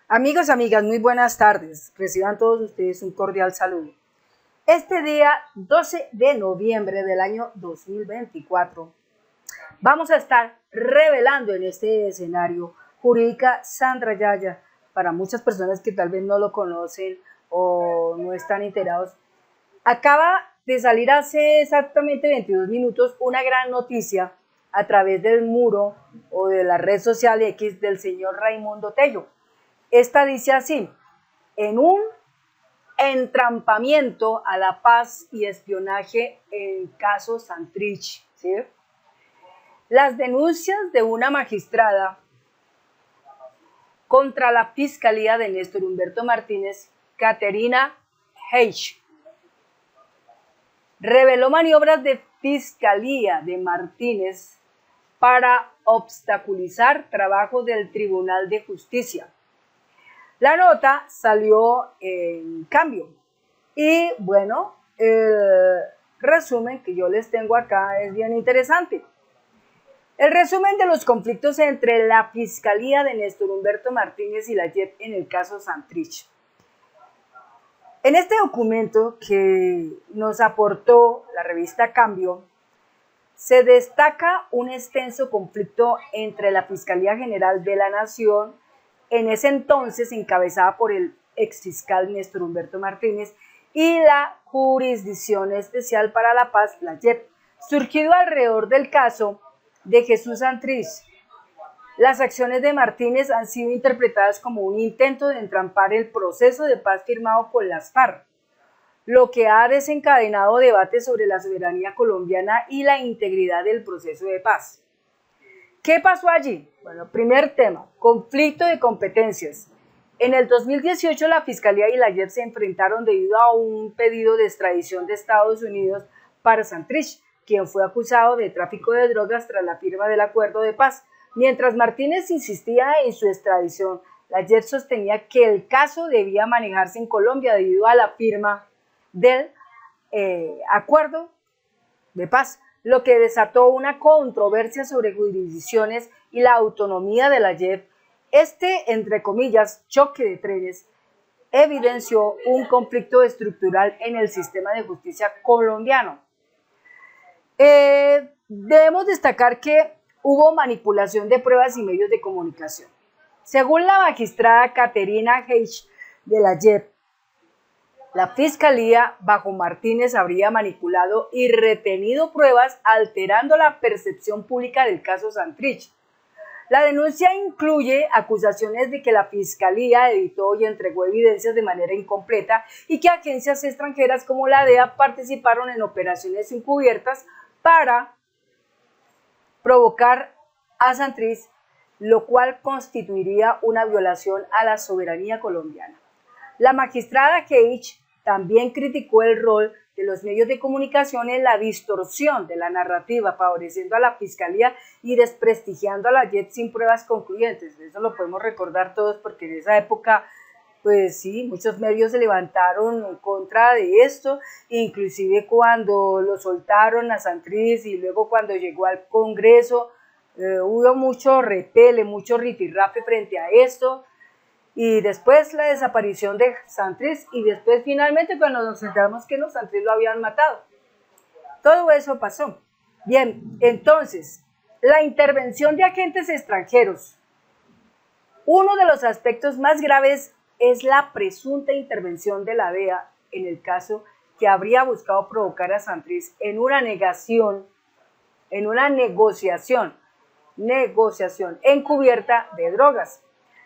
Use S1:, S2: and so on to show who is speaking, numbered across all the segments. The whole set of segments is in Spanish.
S1: Amigos, amigas, muy buenas tardes. Reciban todos ustedes un cordial saludo. Este día 12 de noviembre del año 2024 vamos a estar revelando en este escenario Jurídica Sandra Yaya. Para muchas personas que tal vez no lo conocen o no están enterados, acaba de salir hace exactamente 22 minutos una gran noticia a través del muro o de la red social X del señor Raimundo Tello. Esta dice así: en un entrampamiento a la paz y espionaje en caso Santrich, ¿sí? Las denuncias de una magistrada contra la fiscalía de Néstor Humberto Martínez, Caterina Heich, reveló maniobras de fiscalía de Martínez para obstaculizar trabajo del Tribunal de Justicia. La nota salió en Cambio y bueno, el resumen que yo les tengo acá es bien interesante. El resumen de los conflictos entre la Fiscalía de Néstor Humberto Martínez y la JEP en el caso Santrich. En este documento que nos aportó la revista Cambio, se destaca un extenso conflicto entre la Fiscalía General de la Nación, en ese entonces encabezada por el exfiscal Néstor Humberto Martínez, y la Jurisdicción Especial para la Paz, la JEP, surgido alrededor del caso de Jesús Santrich. Las acciones de Martínez han sido interpretadas como un intento de entrampar el proceso de paz firmado con las FARC, lo que ha desencadenado debates sobre la soberanía colombiana y la integridad del proceso de paz. ¿Qué pasó allí? Bueno, primer tema, conflicto de competencias. En el 2018 la Fiscalía y la JEP se enfrentaron debido a un pedido de extradición de Estados Unidos para Santrich, quien fue acusado de tráfico de drogas tras la firma del acuerdo de paz. Mientras Martínez insistía en su extradición, la JEP sostenía que el caso debía manejarse en Colombia debido a la firma del acuerdo de paz, lo que desató una controversia sobre jurisdicciones y la autonomía de la JEP. Este, entre comillas, choque de trenes evidenció un conflicto estructural en el sistema de justicia colombiano. Debemos destacar que hubo manipulación de pruebas y medios de comunicación. Según la magistrada Caterina Heich de la JEP, la Fiscalía bajo Martínez habría manipulado y retenido pruebas, alterando la percepción pública del caso Santrich. La denuncia incluye acusaciones de que la Fiscalía editó y entregó evidencias de manera incompleta y que agencias extranjeras como la DEA participaron en operaciones encubiertas para provocar a Santrich, lo cual constituiría una violación a la soberanía colombiana. La magistrada Heich también criticó el rol de los medios de comunicación en la distorsión de la narrativa, favoreciendo a la Fiscalía y desprestigiando a la JEP sin pruebas concluyentes. Eso lo podemos recordar todos porque en esa época, pues sí, muchos medios se levantaron en contra de esto, inclusive cuando lo soltaron a Santrich y luego cuando llegó al Congreso, hubo mucho repele, mucho rifirrafe frente a esto. Y después la desaparición de Santrich y después finalmente cuando nos enteramos que Santrich lo habían matado. Todo eso pasó. Bien, entonces, la intervención de agentes extranjeros. Uno de los aspectos más graves es la presunta intervención de la DEA en el caso que habría buscado provocar a Santrich en una negociación encubierta de drogas.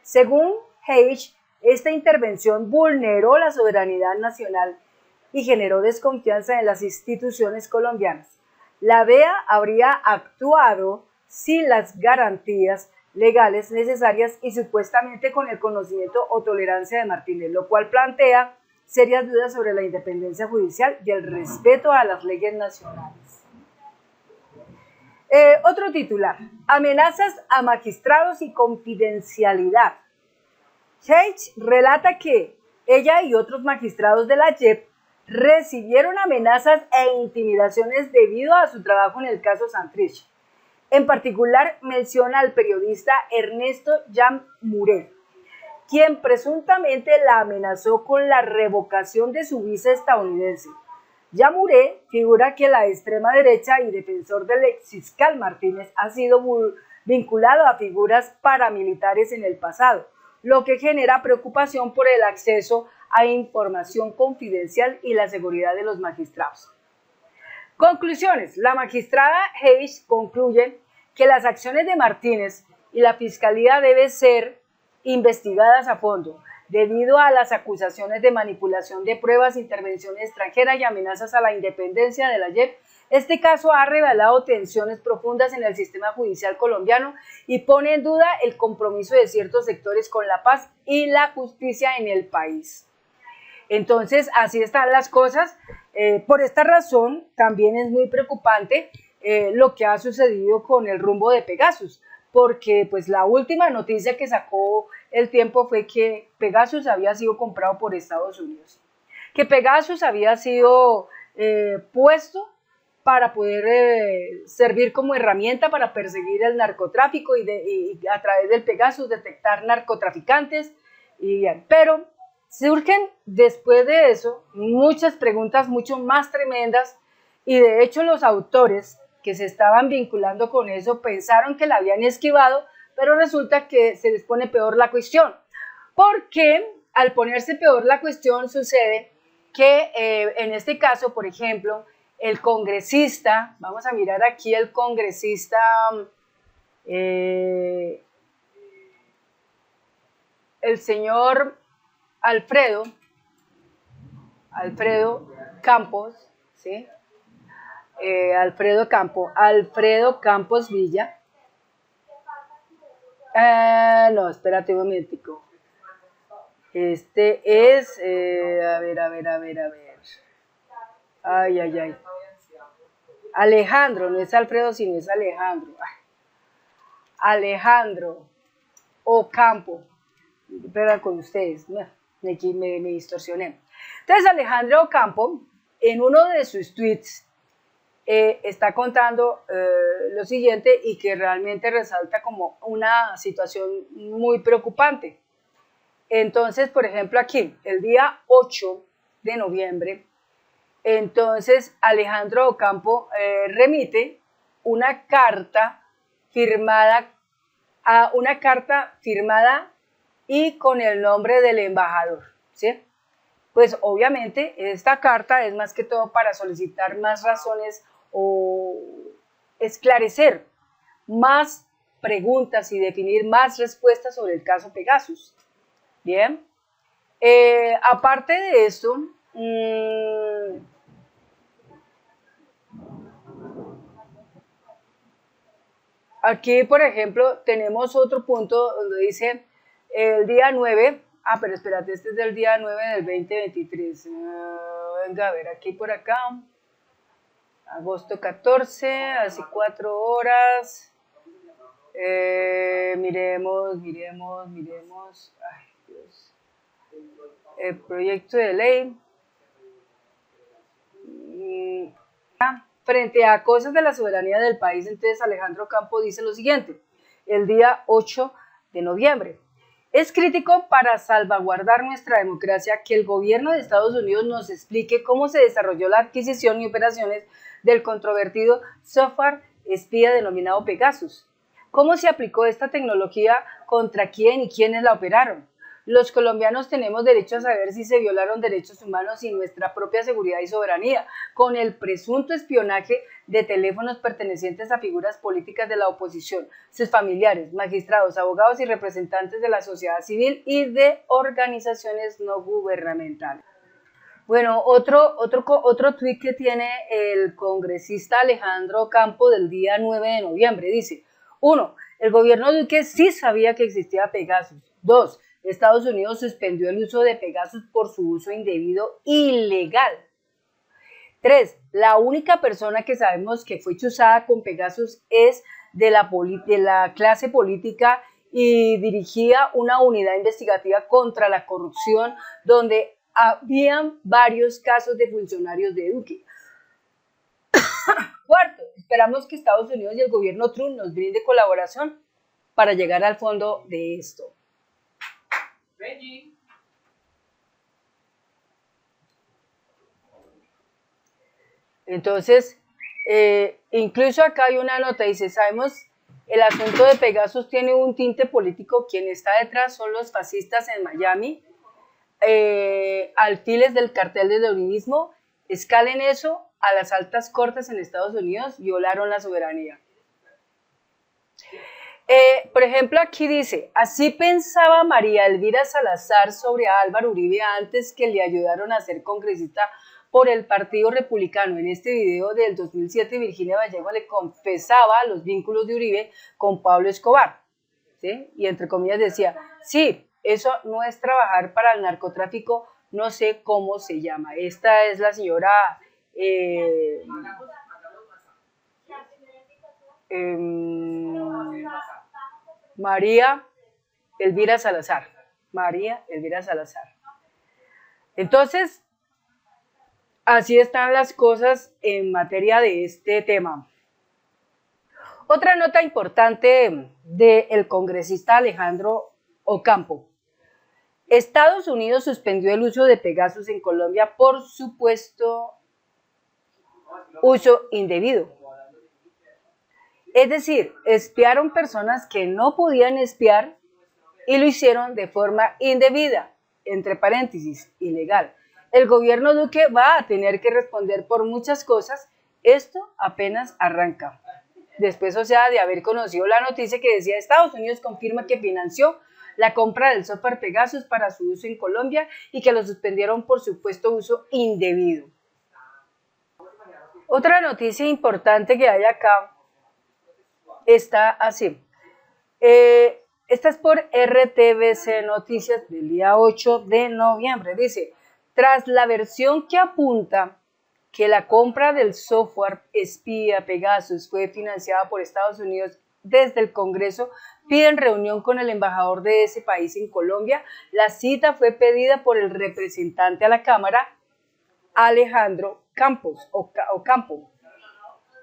S1: Según Heich, esta intervención vulneró la soberanía nacional y generó desconfianza en las instituciones colombianas. La DEA habría actuado sin las garantías legales necesarias y supuestamente con el conocimiento o tolerancia de Martínez, lo cual plantea serias dudas sobre la independencia judicial y el respeto a las leyes nacionales. Otro titular, amenazas a magistrados y confidencialidad. Heich relata que ella y otros magistrados de la JEP recibieron amenazas e intimidaciones debido a su trabajo en el caso Santrich. En particular menciona al periodista Ernesto Jan Muret, quien presuntamente la amenazó con la revocación de su visa estadounidense. Yamuré figura que la extrema derecha y defensor del exfiscal Martínez ha sido vinculado a figuras paramilitares en el pasado, lo que genera preocupación por el acceso a información confidencial y la seguridad de los magistrados. Conclusiones. La magistrada Hayes concluye que las acciones de Martínez y la Fiscalía deben ser investigadas a fondo, debido a las acusaciones de manipulación de pruebas, intervención extranjera y amenazas a la independencia de la JEP. Este caso ha revelado tensiones profundas en el sistema judicial colombiano y pone en duda el compromiso de ciertos sectores con la paz y la justicia en el país. Entonces, así están las cosas. Por esta razón, también es muy preocupante lo que ha sucedido con el rumbo de Pegasus, porque pues la última noticia que sacó El Tiempo fue que Pegasus había sido comprado por Estados Unidos, que Pegasus había sido puesto para poder servir como herramienta para perseguir el narcotráfico y a través del Pegasus detectar narcotraficantes, pero surgen después de eso muchas preguntas mucho más tremendas y de hecho los autores que se estaban vinculando con eso pensaron que la habían esquivado, pero resulta que se les pone peor la cuestión, porque al ponerse peor la cuestión sucede que en este caso, por ejemplo, el congresista, vamos a mirar aquí el congresista el señor Alfredo Campos, ¿sí? Alfredo Campos Villa. No, espérate un momentico. Este es, a ver. Ay. Alejandro, no es Alfredo, sino es Alejandro. Alejandro Ocampo. Perdón con ustedes, me distorsioné. Entonces, Alejandro Ocampo, en uno de sus tweets, está contando lo siguiente y que realmente resalta como una situación muy preocupante. Entonces, por ejemplo, aquí, el día 8 de noviembre, entonces Alejandro Ocampo remite una carta firmada y con el nombre del embajador, ¿sí? Pues obviamente esta carta es más que todo para solicitar más razones o esclarecer más preguntas y definir más respuestas sobre el caso Pegasus. Bien, aparte de esto, aquí por ejemplo tenemos otro punto donde dice el día 9, pero espérate, este es del día 9 del 2023, venga a ver aquí por acá, agosto 14, hace 4 horas, miremos, ay Dios, el proyecto de ley, frente a cosas de la soberanía del país, entonces Alejandro Campo dice lo siguiente, el día 8 de noviembre, es crítico para salvaguardar nuestra democracia que el gobierno de Estados Unidos nos explique cómo se desarrolló la adquisición y operaciones del controvertido software espía denominado Pegasus. ¿Cómo se aplicó esta tecnología? ¿Contra quién y quiénes la operaron? Los colombianos tenemos derecho a saber si se violaron derechos humanos y nuestra propia seguridad y soberanía, con el presunto espionaje de teléfonos pertenecientes a figuras políticas de la oposición, sus familiares, magistrados, abogados y representantes de la sociedad civil y de organizaciones no gubernamentales. Bueno, otro tuit que tiene el congresista Alejandro Campo del día 9 de noviembre dice, 1. El gobierno Duque sí sabía que existía Pegasus. 2. Estados Unidos suspendió el uso de Pegasus por su uso indebido ilegal. 3. La única persona que sabemos que fue chuzada con Pegasus es de la clase política y dirigía una unidad investigativa contra la corrupción donde habían varios casos de funcionarios de Duque. 4. Esperamos que Estados Unidos y el gobierno Trump nos brinde colaboración para llegar al fondo de esto. Entonces, incluso acá hay una nota, dice, sabemos, el asunto de Pegasus tiene un tinte político, quien está detrás son los fascistas en Miami, alfiles del cartel del uribismo, escalen eso a las altas cortes en Estados Unidos, violaron la soberanía. Por ejemplo, aquí dice, así pensaba María Elvira Salazar sobre Álvaro Uribe antes que le ayudaron a ser congresista por el Partido Republicano. En este video del 2007, Virginia Vallejo le confesaba los vínculos de Uribe con Pablo Escobar, ¿sí? Y entre comillas decía, sí, eso no es trabajar para el narcotráfico, no sé cómo se llama. Esta es la señora María Elvira Salazar. María Elvira Salazar. Entonces, así están las cosas en materia de este tema. Otra nota importante del congresista Alejandro Ocampo. Estados Unidos suspendió el uso de Pegasus en Colombia por supuesto uso indebido. Es decir, espiaron personas que no podían espiar y lo hicieron de forma indebida, entre paréntesis, ilegal. El gobierno Duque va a tener que responder por muchas cosas. Esto apenas arranca. Después, o sea, de haber conocido la noticia que decía Estados Unidos confirma que financió la compra del software Pegasus para su uso en Colombia y que lo suspendieron por supuesto uso indebido. Otra noticia importante que hay acá está así. Esta es por RTBC Noticias del día 8 de noviembre. Dice, tras la versión que apunta que la compra del software espía Pegasus fue financiada por Estados Unidos desde el Congreso, piden reunión con el embajador de ese país en Colombia. La cita fue pedida por el representante a la Cámara, Alejandro Ocampo,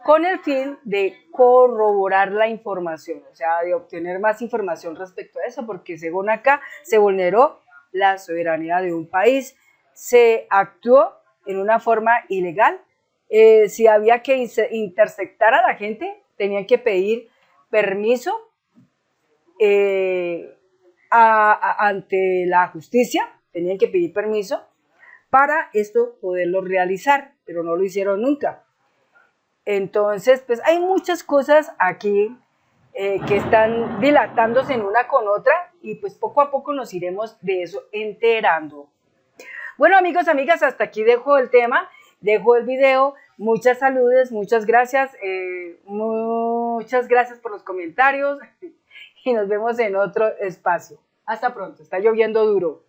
S1: con el fin de corroborar la información, o sea, de obtener más información respecto a eso, porque según acá se vulneró la soberanía de un país, se actuó en una forma ilegal. Si había que interceptar a la gente, tenían que pedir permiso ante la justicia, tenían que pedir permiso para esto poderlo realizar, pero no lo hicieron nunca. Entonces, pues hay muchas cosas aquí que están dilatándose en una con otra y pues poco a poco nos iremos de eso enterando. Bueno, amigos, amigas, hasta aquí dejo el tema, dejo el video. Muchas saludes, muchas gracias por los comentarios y nos vemos en otro espacio. Hasta pronto, está lloviendo duro.